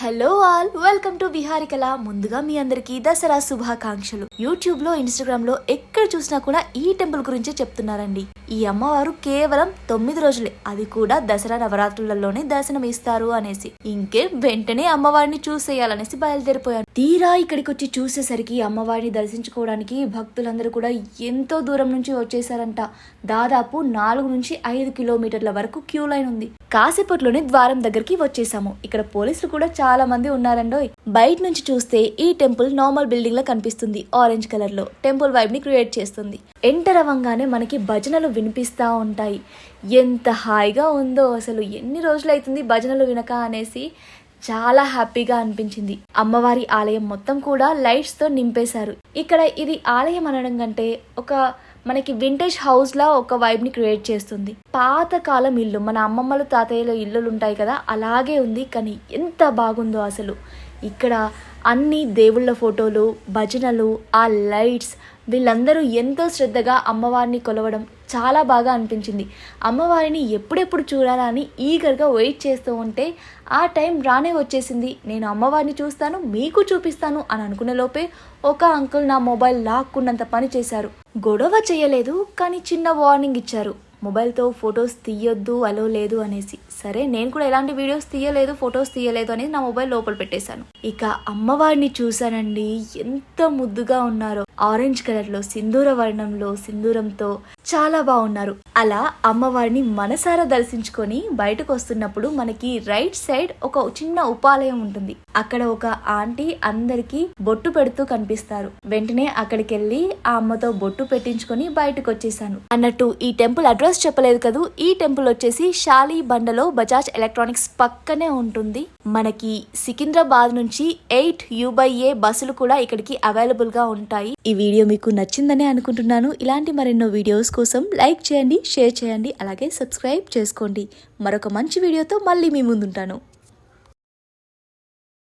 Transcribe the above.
Hello all, welcome to విహారికల. ముందుగా మీ అందరికీ దసరా శుభాకాంక్షలు. యూట్యూబ్ లో, ఇన్స్టాగ్రామ్ లో ఎక్కడ చూసినా కూడా ఈ టెంపుల్ గురించే చెప్తున్నారండి. ఈ అమ్మవారు కేవలం 9 రోజులే, అది కూడా దసరా నవరాత్రులలోనే దర్శనం ఇస్తారు అనేసి. ఇంకే వెంటనే అమ్మవారిని చూసేయాలనేసి బయలుదేరిపోయాను. తీరా ఇక్కడికి వచ్చి చూసేసరికి అమ్మవారిని దర్శించుకోవడానికి భక్తులందరూ కూడా ఎంతో దూరం నుంచి వచ్చేసారంట. దాదాపు 4 నుంచి 5 కిలోమీటర్ల వరకు క్యూ లైన్ ఉంది. కాసేపట్లోనే ద్వారం దగ్గరికి వచ్చేసాము. ఇక్కడ పోలీసులు కూడా చాలా మంది ఉన్నారండోయ్. బయట నుంచి చూస్తే ఈ టెంపుల్ నార్మల్ బిల్డింగ్ లా కనిపిస్తుంది. ఆరెంజ్ కలర్ లో టెంపుల్ వైబ్ ని క్రియేట్ చేస్తుంది. ఎంటర్ అవ్వగానే మనకి భజనలు వినిపిస్తా ఉంటాయి. ఎంత హాయిగా ఉందో అసలు. ఎన్ని రోజులు అవుతుంది భజనలు వినక అనేసి చాలా హ్యాపీగా అనిపించింది. అమ్మవారి ఆలయం మొత్తం కూడా లైట్స్ తో నింపేశారు. ఇక్కడ ఇది ఆలయం అనడం కంటే ఒక మనకి వింటేజ్ హౌస్ లా ఒక వైబ్ ని క్రియేట్ చేస్తుంది. పాతకాలం ఇల్లు, మన అమ్మమ్మలు తాతయ్యల ఇల్లులు ఉంటాయి కదా, అలాగే ఉంది. కానీ ఎంత బాగుందో అసలు. ఇక్కడ అన్ని దేవుళ్ళ ఫోటోలు, భజనలు, ఆ లైట్స్, వీళ్ళందరూ ఎంతో శ్రద్ధగా అమ్మవారిని కొలవడం చాలా బాగా అనిపించింది. అమ్మవారిని ఎప్పుడెప్పుడు చూడాలా అని ఈగర్గా వెయిట్ చేస్తూ ఉంటే ఆ టైం రానే వచ్చేసింది. నేను అమ్మవారిని చూస్తాను, మీకు చూపిస్తాను అని అనుకునే లోపే ఒక అంకుల్ నా మొబైల్ లాక్కున్నంత పని చేశారు. గొడవ చేయలేదు, కానీ చిన్న వార్నింగ్ ఇచ్చారు. మొబైల్తో ఫొటోస్ తీయొద్దు, అలో లేదు అనేసి. సరే, నేను కూడా ఎలాంటి వీడియోస్ తీయలేదు, ఫొటోస్ తీయలేదు అనేది నా మొబైల్ లోపల పెట్టేశాను. ఇక అమ్మవారిని చూసానండి, ఎంత ముద్దుగా ఉన్నారో. ఆరెంజ్ కలర్ లో, సింధూర వర్ణంలో, సింధూరంతో చాలా బాగున్నారు. అలా అమ్మవారిని మనసారా దర్శించుకొని బయటకు వస్తున్నప్పుడు మనకి రైట్ సైడ్ ఒక చిన్న ఉపాలయం ఉంటుంది. అక్కడ ఒక ఆంటీ అందరికి బొట్టు పెడుతూ కనిపిస్తారు. వెంటనే అక్కడికి వెళ్ళి ఆ అమ్మతో బొట్టు పెట్టించుకొని బయటకు వచ్చేసాను. అన్నట్టు ఈ టెంపుల్ అడ్రస్ చెప్పలేదు కదూ. ఈ టెంపుల్ వచ్చేసి షాలి బండలో బజాజ్ ఎలక్ట్రానిక్స్ పక్కనే ఉంటుంది. మనకి సికింద్రాబాద్ నుంచి 8 UA బస్సులు కూడా ఇక్కడికి అవైలబుల్ గా ఉంటాయి. ఈ వీడియో మీకు నచ్చిందనే అనుకుంటున్నాను. ఇలాంటి మరెన్నో వీడియోస్ కోసం లైక్ చేయండి, షేర్ చేయండి, అలాగే సబ్స్క్రైబ్ చేసుకోండి. మరొక మంచి వీడియోతో మళ్ళీ మీ ముందుంటాను.